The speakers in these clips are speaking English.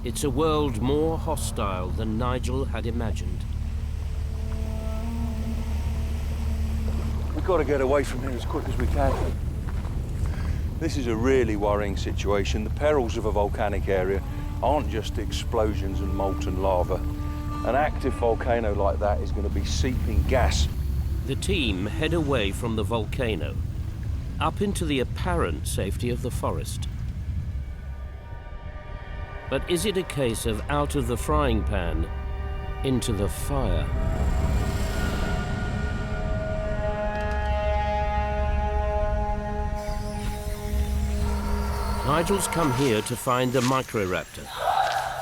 It's a world more hostile than Nigel had imagined. We've got to get away from here as quick as we can. This is a really worrying situation. The perils of a volcanic area aren't just explosions and molten lava. An active volcano like that is going to be seeping gas. The team head away from the volcano, up into the apparent safety of the forest. But is it a case of out of the frying pan, into the fire? Nigel's come here to find the Microraptor,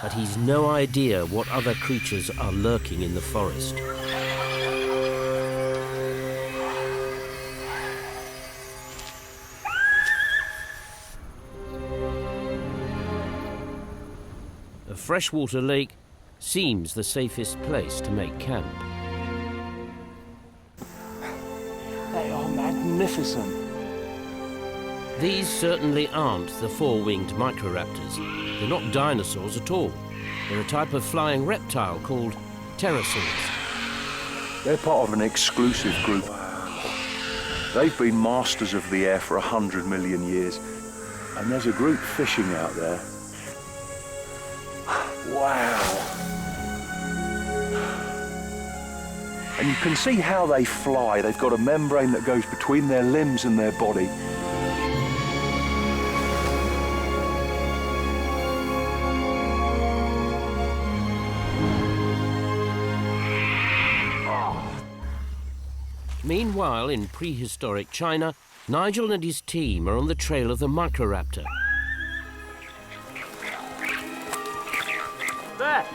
but he's no idea what other creatures are lurking in the forest. A freshwater lake seems the safest place to make camp. They are magnificent. These certainly aren't the four-winged Microraptors. They're not dinosaurs at all. They're a type of flying reptile called pterosaurs. They're part of an exclusive group. They've been masters of the air for 100 million years. And there's a group fishing out there. Wow. And you can see how they fly. They've got a membrane that goes between their limbs and their body. Meanwhile, in prehistoric China, Nigel and his team are on the trail of the Microraptor. There!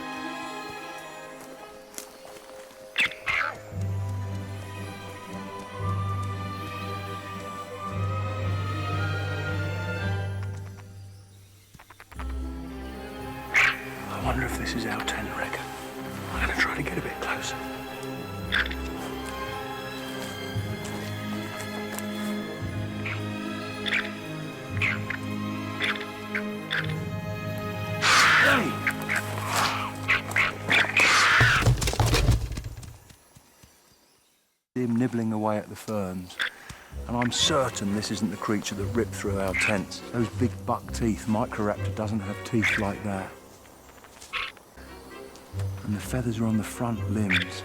I wonder if this is our tent, Rick. I'm going to try to get a bit closer. Him nibbling away at the ferns, and I'm certain this isn't the creature that ripped through our tents. Those big buck teeth. Microraptor doesn't have teeth like that. And the feathers are on the front limbs.